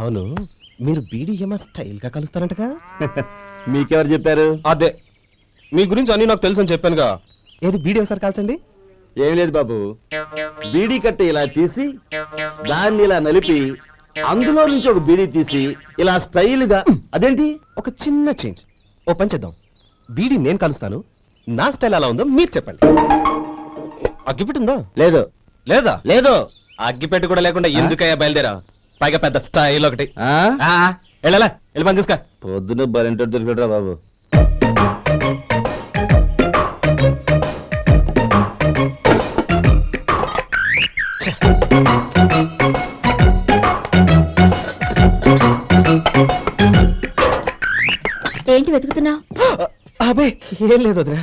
అవును, మీరు బీడీఎంఆర్ స్టైల్ గా కలుస్తారంటగా? మీకెవరు చెప్పారు? అదే, మీ గురించి అన్ని నాకు తెలుసు అని చెప్పానుగా. ఏది బీడీ ఒకసారి కాల్చండి. ఏం లేదు బాబు, బీడీ కట్ట ఇలా తీసి దాన్ని ఇలా నలిపి అందులో నుంచి ఒక బీడీ తీసి ఇలా స్టైల్ గా. అదేంటి? ఒక చిన్న చేంజ్. ఓ పని చేద్దాం, బీడీ నేను కలుస్తాను, నా స్టైల్ ఎలా ఉందో మీరు చెప్పండి. అగ్గిపెట్టి ఉందా? లేదు. లేదా? లేదు. అగ్గిపెట్టి కూడా లేకుండా ఎందుకయ్యా బయలుదేరా? పైగా పెద్ద స్టైల్ ఒకటి. వెళ్ళాలా, వెళ్ళి పని చూసుకో. పొద్దున బలింటో దొరికడరా బాబు.
ఏంటి వెతుకుతున్నావు?
అబే ఏం లేదు వదినా.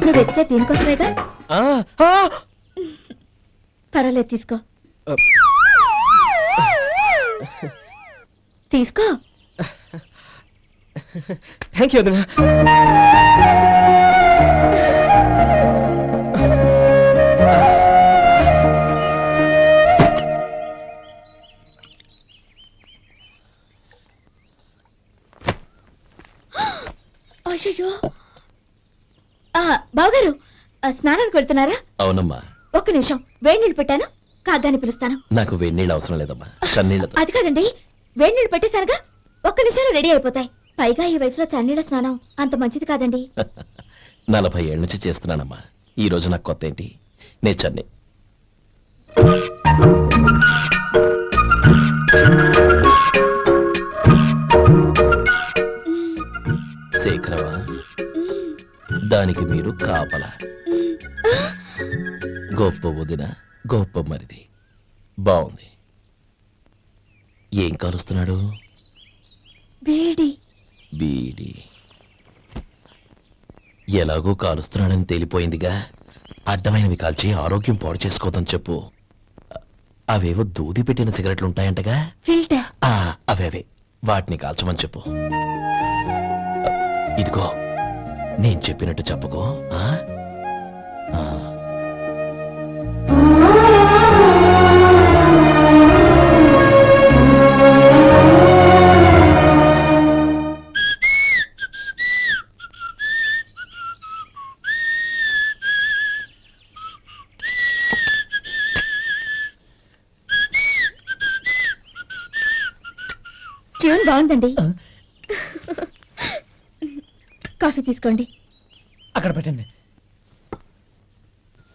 నువ్వు వెతికే దీనికోసమేగా. పర్వాలేదు, తీసుకో. తీసుకో.
థ్యాంక్ యూ వదినా.
అయ్యో బావగారు, స్నానానికి వెళ్తున్నారా?
అవునమ్మా.
ఒక్క నిమిషం, వేడి నీళ్ళు పెట్టాను, కాగ్గాని పిలుస్తాను.
నాకు వేడినీళ్ళు అవసరం లేదమ్మా, చన్నీళ్ళతో.
అది కాదండి, వేడి నీళ్ళు పెట్టేశానుగా, ఒక్క నిమిషంలో రెడీ అయిపోతాయి. పైగా ఈ వయసులో చన్నీళ్ళ స్నానం అంత మంచిది కాదండి.
40 ఏళ్ళ నుంచి చేస్తున్నానమ్మా. ఈ రోజు నాకు కొత్త ఏంటి? నే చన్నీ. శేఖరవా, దానికి మీరు కాపల. గొప్ప వదిన, గొప్ప మరిది. బాగుంది. ఏం కాలుస్తున్నాడు?
వేడి.
బీడి. ఎలాగో కాలుస్తున్నాడని తేలిపోయిందిగా, అడ్డమైనవి కాల్చి ఆరోగ్యం పాడు చేసుకోదని చెప్పు. అవేవో దూది పెట్టిన సిగరెట్లు ఉంటాయంటగా,
ఫిల్టర్.
అవే వాటిని కాల్చమని చెప్పు. ఇదిగో, నేను చెప్పినట్టు చెప్పుకో.
ట్యూన్ బాగుందండి. కాఫీ తీసుకోండి.
అక్కడ పెట్టండి.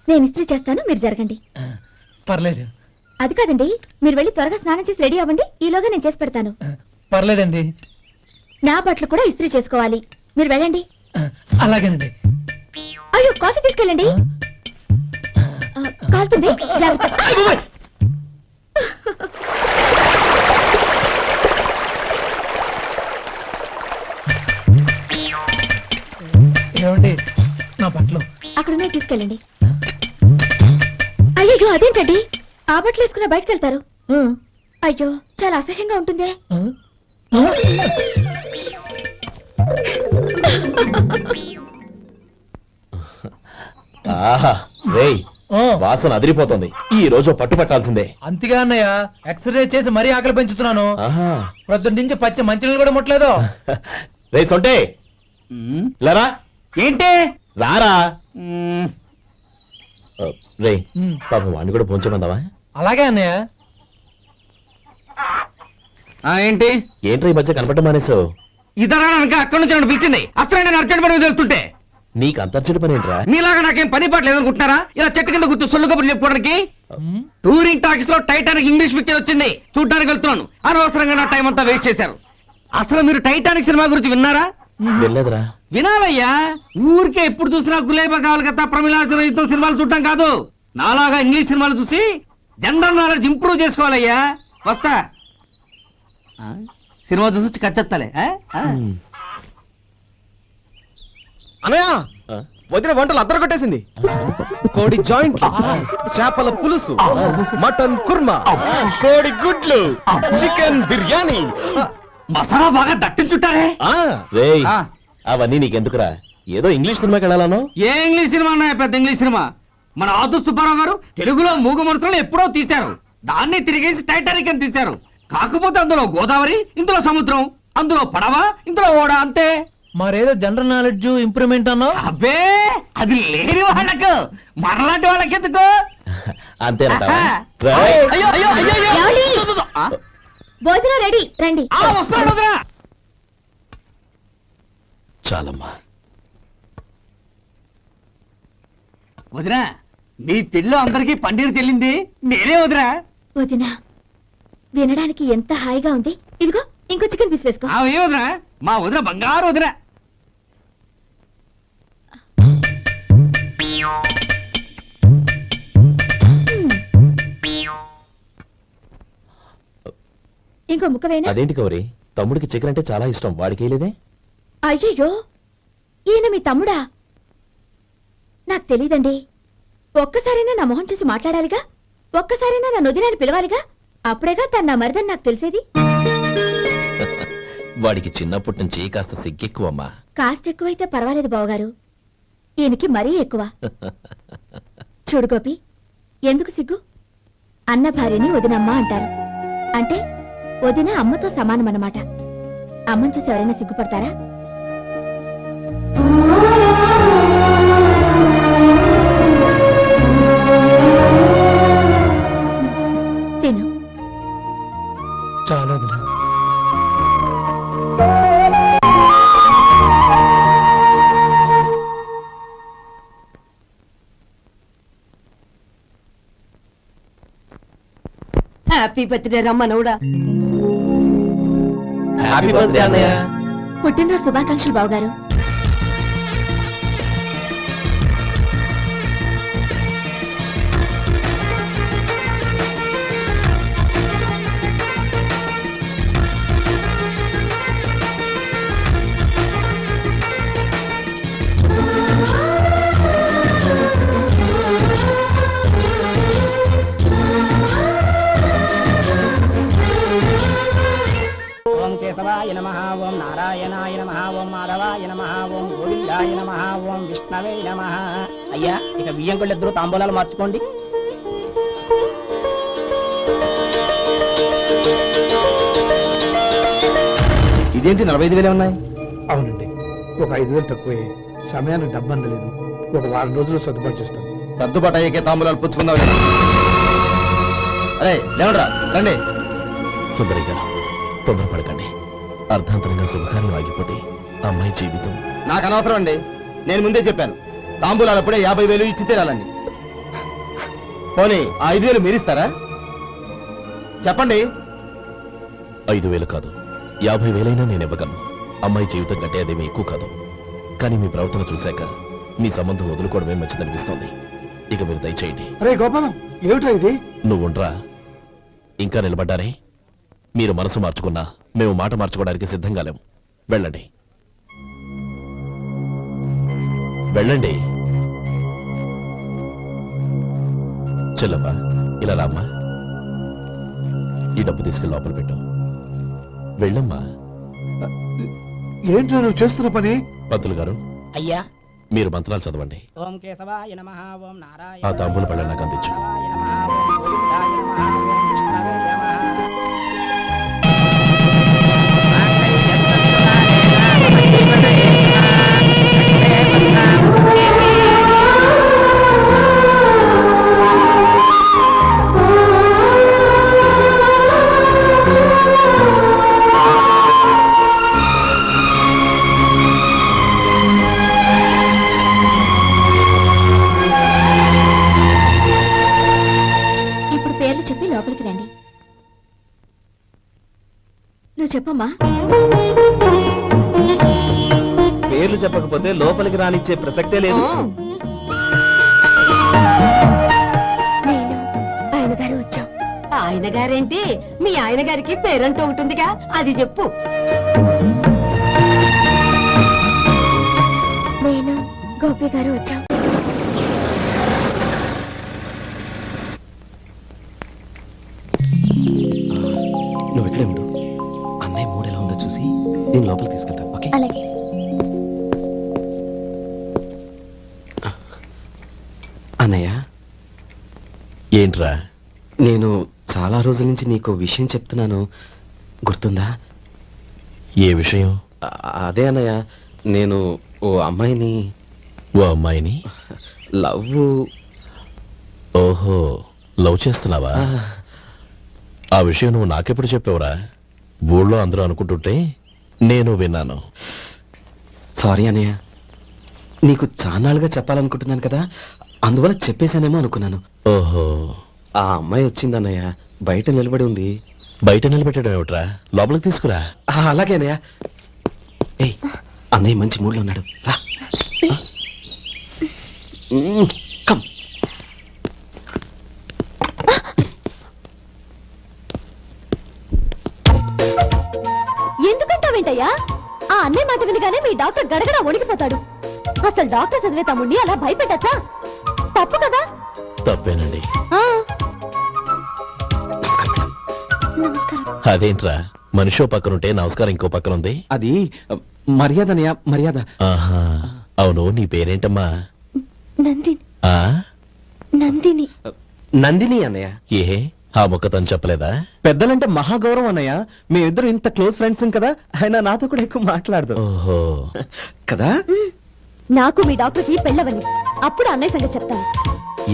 నేను ఇస్త్రీ చేస్తాను, మీరు జరగండి.
పర్లేదు.
అది కాదండి, మీరు వెళ్ళి త్వరగా స్నానం చేసి రెడీ అవ్వండి, ఈలోగా నేను చేసి పెడతాను.
పర్లేదండి.
నా బట్టలు కూడా ఇస్త్రీ చేసుకోవాలి, మీరు వెళ్ళండి.
అలాగేనండి.
అయ్యో, కాఫీ తీసుకెళ్ళండి. కాలుతుంది, జాగ్రత్త.
ఏమండి, నా బట్టలు
అక్కడున్నాయి, తీసుకెళ్ళండి. అయ్యో, అదేంటండి, ఆ బట్టలు వేసుకున్న బయటకు వెళ్తారు? అయ్యో, చాలా అసహ్యంగా ఉంటుందే.
ఆహా, రేయ్, వాసన అదిరిపోతుంది. ఈ రోజు పట్టు పట్టాల్సిందే.
అంతగా అన్నయ్య, ఎక్సర్సైజ్ చేసి మరీ ఆకలి పెంచుతున్నాను.
ఆహా,
ప్రొద్దున నుంచి పచ్చి మంచినీళ్ళు కూడా ముట్టలేదు.
రే సొంటే, లరా,
ఏంటి?
రారా. రే, పాపం వాడిని కూడా పోంచమందావా?
అలాగే అన్నయ్య.
ఏంటి?
ఏంట్రా ఈ మధ్య కనపడడం మానేసావు?
ఇతరా అక్కడి నుంచి నన్ను పిలిచింది. అసలు నేను అర్జెంట్ పని తెలుస్తుంటే
నీకు అంతర్చడి పని ఏంట్రా?
మీలాగా నాకేం పని పాట లేదనుకుంటున్నారా? ఇలా చెట్టు కింద గుర్తు సొల్లు కబుర్లు చెప్పుకోవడానికి. టూరింగ్ టాకీస్ లో టైటానిక్ ఇంగ్లీష్ పిక్చర్ వచ్చింది, చూడ్డానికి వెళ్తున్నాను. అనవసరంగా నా టైం అంతా వేస్ట్ చేశారు. అసలు మీరు టైటానిక్ సినిమా గురించి విన్నారా?
వెళ్ళలేదురా.
వినాలయ్యా, ఊరికే ఎప్పుడు చూసినా గులేబా కావాలి కదా, ప్రమిళాతో సినిమాలు చూడటం కాదు. నాలాగా ఇంగ్లీష్ సినిమాలు చూసి జనరల్ నాలెడ్జ్ ఇంప్రూవ్ చేసుకోవాలయ్యా. వస్తా. సినిమా చూసి కచ్చెత్తాలే.
అనయా, వదిన వంటలు అద్దరు కొట్టేసింది. కోడి జాయింట్, చేపల పులుసు, మటన్ కుర్మా, కోడి గుడ్లు, చికెన్ బిర్యానీ,
మసాలా బాగా దట్టించుంటారే.
రేయ్, అవన్నీ నీకెందుకురా? ఏదో ఇంగ్లీష్ సినిమాకి వెళ్ళాలను.
ఏ ఇంగ్లీష్ సినిమా అన్నా? పెద్ద ఇంగ్లీష్ సినిమా. మన ఆదు సుబ్బారావు గారు తెలుగులో మూగ మనుషులను ఎప్పుడో తీశారు. దాన్ని తిరిగేసి టైటానిక్ అని తీశారు. కాకపోతే అందులో గోదావరి, ఇందులో సముద్రం, అందులో పడవ, ఇందులో ఓడ, అంతే.
మరేదో జనరల్ నాలెడ్జ్ ఇంప్రూవ్మెంట్ అన్నా?
అబ్బే, అది లేని వాళ్ళకు, మనలాంటి వాళ్ళకి ఎందుకు?
అంతేనంటావా?
అయ్యో, అయ్యో, అయ్యో, అయ్యో.
ఏమండి? భోజనం రెడీ, రండి.
వస్తున్నాడు వదినా.
చాలమ్మా.
వదినా, మీ పిల్ల అందరికీ పన్నీరు చెల్లింది నేనే వదినా.
వదినా, వినడానికి ఎంత హాయిగా ఉంది. ఇదిగో ఇంకో చికెన్ పీస్ వేసుకో.
ఏ వదినా, మా వదిన బంగారు వదినా.
ఇంకో ముక్కవేనా?
అదేంటి కౌరి, తమ్ముడికి చికెన్ అంటే చాలా ఇష్టం, వాడికి వేయలేదే?
అయ్యయ్యో, ఈయన మీ తమ్ముడా? నాకు తెలీదండి. ఒక్కసారైనా నా మొహం చూసి మాట్లాడాలిగా, ఒక్కసారైనా నా నొదినాన్ని పిలవాలిగా, అప్పుడేగా తన నా మరిదని నాకు తెలిసేది.
వాడికి చిన్నప్పటి నుంచి కాస్త సిగ్గెక్కువమ్మా.
కాస్త ఎక్కువైతే పర్వాలేదు బావగారు, ఈయనకి మరీ ఎక్కువ. చూడు గోపి, ఎందుకు సిగ్గు? అన్న భార్యని వదినమ్మ అంటారు. అంటే వదిన అమ్మతో సమానమన్నమాట. అమ్మని చూసి ఎవరైనా సిగ్గుపడతారా? హ్యాపీ బర్త్డే రమ్మనవుడా.
హ్యాపీ బర్త్డే అన్నయ్య.
పుట్టినరోజు శుభాకాంక్షలు బావగారు.
ఓం కేశవాయ నమః, ఓం నారాయణాయ నమః, ఓం మాధవాయ నమః, ఓం గోవిందాయ నమః, ఓం విష్ణవే నమః. అయ్యా, ఇక బియ్యం కొళ్ళిద్దరూ తాంబూలాలు మార్చుకోండి.
ఇదేంటి 45,000 ఉన్నాయి?
అవునండి, ఒక 5,000 తక్కువే. సమయానికి డబ్బు అందలేదు. ఒక వారం రోజులు సర్దుబాటు చేస్తాను.
సర్దుబాటు అయ్యే తాంబూలాలు పుచ్చుకుందాం. అరే లేవరా రండి.
సుందరి గారు, తొందరపడకండి. అర్ధాంతరంగా శుభకార్యం ఆగిపోతే అమ్మాయి జీవితం.
నాకు అనవసరం అండి, నేను ముందే చెప్పాను. తాంబూలాలు అప్పుడే 50,000 ఇచ్చి తీరాలండి. పోనీ ఆ 5,000 మీరిస్తారా? చెప్పండి.
5,000 కాదు, 50,000 నేను ఇవ్వగలను. అమ్మాయి జీవితం కంటే అదేమీ ఎక్కువ కాదు. కానీ మీ ప్రవర్తన చూశాక మీ సంబంధం వదులుకోవడమే మంచిదనిపిస్తోంది. ఇక మీరు దయచేయండి.
అరే గోపాలం, ఏమిటా ఇది?
నువ్వుండ్రా. ఇంకా నిలబడ్డారే? మీరు మనసు మార్చుకున్నా మేము మాట మార్చుకోవడానికి సిద్ధంగా లేము. వెళ్ళండి, వెళ్ళండి. చెల్లమ్మా, ఇలా రామ్మా. ఈ డబ్బు తీసుకెళ్ళి లోపల పెట్టు. వెళ్ళమ్మా.
ఏంటో నువ్వు చేస్తున్న పని?
పంతులు గారు,
అయ్యా,
మీరు మంత్రాలు చదవండి.
ఓం కేశవాయ నమః, ఓం నారాయణ
ఆ తాంబూల పళ్ళ నాకు అందించు.
ఇప్పుడు పేర్లు చెప్పి లోపలికి రండి. నువ్వు చెప్పమ్మా.
పేర్లు చెప్పకపోతే లోపలికి రానిచ్చే ప్రసక్తే లేదు.
నేను ఆయన గారు వచ్చాం. ఆయన గారేంటి, మీ ఆయన గారికి పేరంటూ ఉంటుందిగా, అది చెప్పు. నేను గోపి గారు వచ్చాం.
నువ్వు ఎక్కడే ఉండు. అన్నయ్య మూడు ఎలా ఉందో చూసి నేను లోపలికి తీసుకెళ్తాను. ఓకే?
అలాగే.
అన్నయ్య,
ఏంట్రా?
నేను చాలా రోజుల నుంచి నీకు విషయం చెప్తున్నాను, గుర్తుందా?
ఏ విషయం?
అదే అన్నయ్య, నేను ఓ అమ్మాయిని
ఓ అమ్మాయిని
లవ్.
ఓహో, లవ్ చేస్తున్నావా? ఆ విషయం నువ్వు నాకెప్పుడు చెప్పావురా? ఊళ్ళో అందరూ అనుకుంటుంటే నేను విన్నాను.
సారీ అన్నయ్య, నీకు చాన్నాళ్ళుగా చెప్పాలనుకుంటున్నాను కదా, అందువల్ల చెప్పేశానేమో అనుకున్నాను.
ఓహో,
ఆ అమ్మాయి వచ్చిందన్నయ్య, బయట నిలబడి ఉంది.
బయట నిలబెట్టడం ఏమిట్రా? లోపలికి తీసుకురా.
అలాగే అన్నయ్య. ఏయ్, అన్నయ్య మంచి మూడ్లో ఉన్నాడు, రా. కమ్.
ఎందుకంటావేంటయ్యా? ఆ అన్నయ్య మాట వినగానే మీ డాక్టర్ గడగడ వణికిపోతాడు. అసలు డాక్టర్ చదివే తమ్ముడిని అలా భయపెట్టచ్చా? తప్పు కదా?
తప్పేనండి.
ఆ,
నమస్కారం మేడం.
నమస్కారం.
అదేంట్రా, మనిషో పక్కనుంటే నమస్కారం ఇంకో పక్కన ఉంది?
అది మర్యాద అన్నయ్య, మర్యాద.
ఆహా, అవును, నీ పేరేంటమ్మా?
నందిని.
ఆ
నందిని.
నందిని అన్నయ్య.
ఏ, ఆ మొక్క తను చెప్పలేదా?
పెద్దలంటే మహాగౌరవం అన్నయ్య, మేమిద్దరు ఇంత క్లోజ్ ఫ్రెండ్స్ కదా, ఆయన నాతో కూడా ఎక్కువ మాట్లాడదు
ఓహో,
కదా.
నాకు మీ డాక్టర్కి పెళ్ళవని అప్పుడు అన్నయ్య సంగతి చెప్తాను.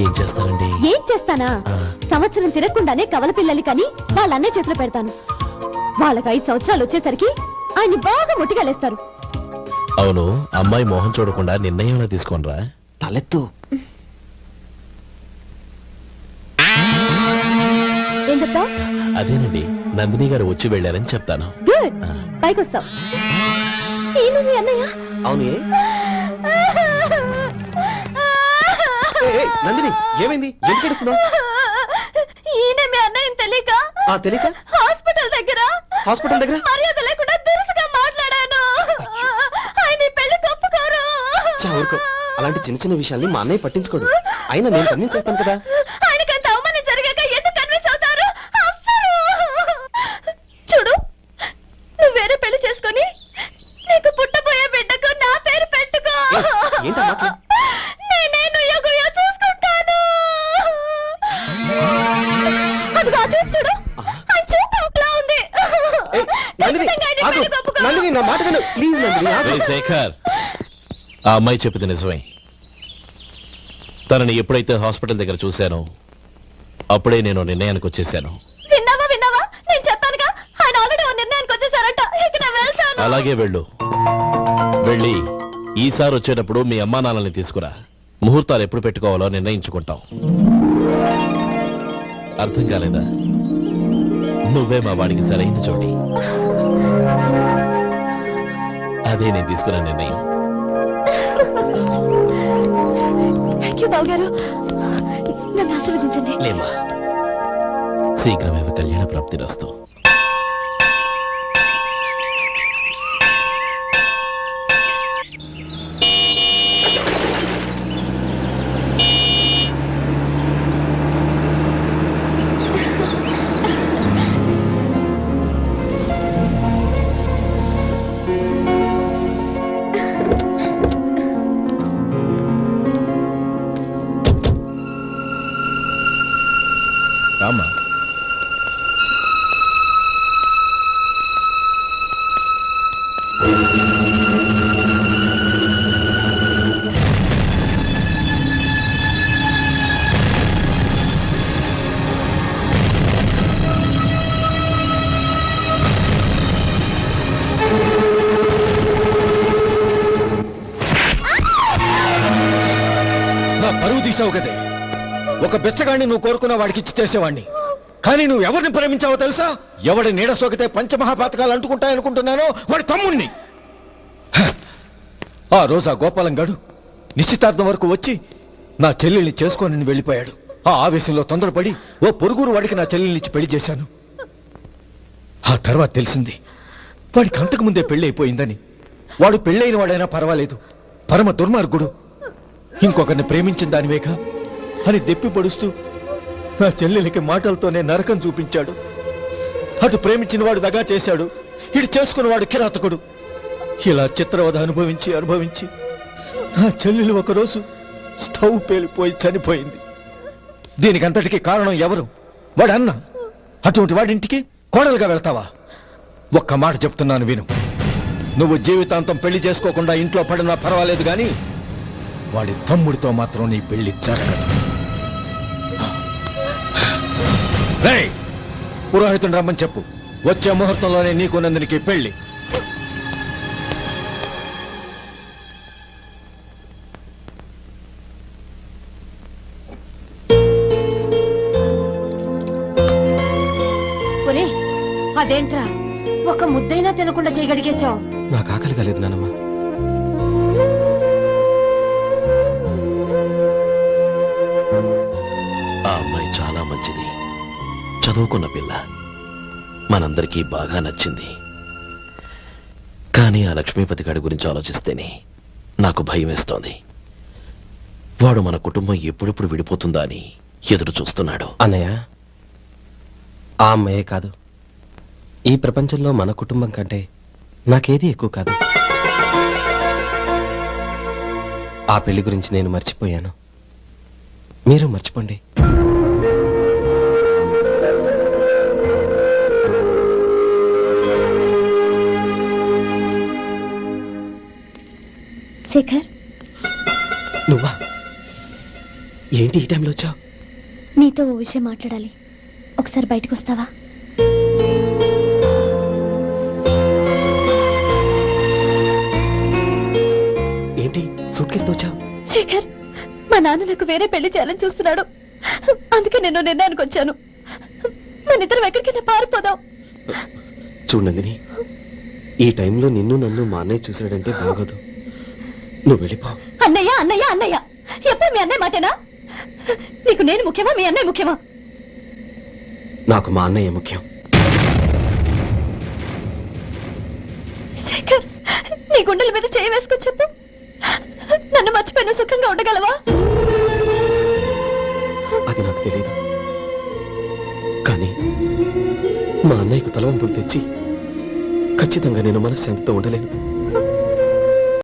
ఏం చేస్తారండి?
ఏం చేస్తానా?
ఆ.
సంవత్సరం తిరగకుండానే కవల పిల్లలు కని వాళ్ళ అన్నయ్య చేతిలో పెడతాను. వాళ్ళకి 5 సంవత్సరాలు వచ్చేసరికి ఆయన్ని బాగా ముట్టిగలేస్తారు.
అవును, అమ్మాయి మోహం చూడకుండా నిర్ణయం ఎలా తీసుకోనరా?
తలెత్తు.
ఏం చెప్తావు?
అదేనండి, నందిని గారు వచ్చి వెళ్ళారని చెప్తాను.
గుడ్, పైకి వస్తావు. ఈయన మీ అన్నయ్య?
అవును. నందిని, ఏమైంది? ఎందుకు ఏడుస్తున్నావు?
ఈయన మీ అన్నయ్యని తెలియక
తెలియక
హాస్పిటల్ దగ్గర మర్యాద లేకుండా దురుసుగా మాట్లాడాను. ఆయన ఈ పెళ్లి తప్పుకోరు.
ఊరుకో, అలాంటి చిన్న చిన్న విషయాల్ని మా అన్నయ్య పట్టించుకోడు. అయినా నేను కన్విన్స్ చేస్తాను కదా.
ఆయనకి అంత అవమానం జరిగాక ఎందుకు కన్విన్స్ అవుతారు? అవ్వరు. చూడు, నువ్వు వేరే పెళ్లి చేసుకొని నీకు పుట్టబోయే బిడ్డకు నా పేరు పెట్టుకో.
ఏంటా మాటలు?
నేనే నుయ్యో చూసుకుంటాను. అదిగో ఆ చూపు చూడు, ఆ చూపు ఒకలా ఉంది. ఖచ్చితంగా ఆయన పెళ్లి ఒప్పుకో.
నందిని, నా మాట విను ప్లీజ్. నందిని, ఆగు.
రేయ్ శేఖర్, ఆ అమ్మాయి చెప్పింది నిజమే. తనని ఎప్పుడైతే హాస్పిటల్ దగ్గర చూశానో అప్పుడే నేను నిర్ణయానికి వచ్చేసాను.
విన్నావా? నేను చెప్పానుగా, ఆయన ఆల్రెడీ ఓ నిర్ణయానికి వచ్చేసారట. ఇక నేను వెళ్తాను.
అలాగే వెళ్ళు. వెళ్ళి ఈసారి వచ్చేటప్పుడు మీ అమ్మా నాన్నల్ని తీసుకురా. ముహూర్తాలు ఎప్పుడు పెట్టుకోవాలో నిర్ణయించుకుంటాం. అర్థం కాలేదా? నువ్వే మా వాడికి సరైన చోటి. అదే నేను తీసుకున్న నిర్ణయం.
థ్యాంక్ యూ బాబు గారు, నన్ను ఆశీర్వదించండి.
లేమ్మా, శీఘ్రమేవ కళ్యాణ ప్రాప్తిరస్తు.
రామా, నా పరువు తీసావు కదే. ఒక బెచ్చగాడిని నువ్వు కోరుకున్న వాడికి ఇచ్చి చేసేవాడిని. కానీ నువ్వు ఎవరిని ప్రేమించావో తెలుసా? ఎవడి నీడ సోకితే పంచమహాపాతకాలు అంటుకుంటాయనుకుంటున్నానో వాడి తమ్ముణ్ణి. ఆ రోజు ఆ గోపాలం గడు నిశ్చితార్థం వరకు వచ్చి నా చెల్లెల్ని చేసుకొని వెళ్ళిపోయాడు. ఆ ఆవేశంలో తొందరపడి ఓ పొరుగురు వాడికి నా చెల్లెల్నిచ్చి పెళ్లి చేశాను. ఆ తర్వాత తెలిసింది వాడికి అంతకు ముందే పెళ్లి అయిపోయిందని. వాడు పెళ్ళైన వాడైనా పర్వాలేదు, పరమ దుర్మార్గుడు. ఇంకొకరిని ప్రేమించిన దానివేగా అని దెప్పి పడుస్తూ నా చెల్లెలికి మాటలతోనే నరకం చూపించాడు. అటు ప్రేమించిన వాడు దగా చేశాడు, ఇటు చేసుకున్నవాడు కిరాతకుడు. ఇలా చిత్రవద అనుభవించి నా చెల్లెలు ఒకరోజు స్టవ్ పేలిపోయి చనిపోయింది. దీనికంతటికి కారణం ఎవరు? వాడు అన్న. అటువంటి వాడింటికి కోడలుగా వెళ్తావా? ఒక్క మాట చెప్తున్నాను విను. నువ్వు జీవితాంతం పెళ్లి చేసుకోకుండా ఇంట్లో పడినా పర్వాలేదు, కానీ వాడి తమ్ముడితో మాత్రం నీ పెళ్లి జరగదు. రేయ్, పురోహితుని రమ్మని చెప్పు. వచ్చే ముహూర్తంలోనే నీకు నందినికి పెళ్లి.
అదేంట్రా, ఒక ముద్దైనా తినకుండా చేయగడిగేశావు?
నాకు ఆకలి కాలేదు నానమ్మ.
ఆ అమ్మాయి చాలా మంచిది, చదువుకున్న పిల్ల, మనందరికీ బాగా నచ్చింది. కానీ ఆ లక్ష్మీపతి గారి గురించి ఆలోచిస్తేనే నాకు భయం వేస్తోంది. వాడు మన కుటుంబం ఎప్పుడెప్పుడు విడిపోతుందా అని ఎదురు చూస్తున్నాడు.
అన్నయ్య, ఆ అమ్మాయే కాదు, ఈ ప్రపంచంలో మన కుటుంబం కంటే నాకేది ఎక్కువ కాదు. ఆ పెళ్లి గురించి నేను మర్చిపోయాను, మీరు మర్చిపోండి.
శేఖర్,
నువ్వా? ఏంటి ఈ టైంలో వచ్చావు?
నీతో ఓ విషయం మాట్లాడాలి. ఒకసారి బయటకు వస్తావా?
ఏంటి సూట్ కేసుతో వచ్చావు?
శేఖర్, మా నాన్న నాకు వేరే పెళ్లి చేయాలని చూస్తున్నాడు. అందుకే నేను నిర్ణయానికి వచ్చాను. మనిద్దరం ఎక్కడికైనా పారిపోదాం.
చూడండిని, ఈ టైంలో నిన్ను నన్ను మా అన్నయ్య చూశాడంటే బాగోదు. నువ్వు వెళ్ళిపో.
అన్నయ్య అన్నయ్య అన్నయ్య, ఎప్పుడు మీ అన్నయ్య మాటేనా? నీకు నేను ముఖ్యమా, మీ అన్నయ్య ముఖ్యమా?
నాకు మా అన్నయ్య ముఖ్యం.
శేఖర్, నీ గుండెల మీద చేయి వేసుకొని చెప్పు, నన్ను మర్చిపోయిన సుఖంగా ఉండగలవా?
అది నాకు తెలియదు, కానీ మా అన్నయ్యకు తలవంపులు తెచ్చి ఖచ్చితంగా నేను మనశ్శాంతితో ఉండలేను.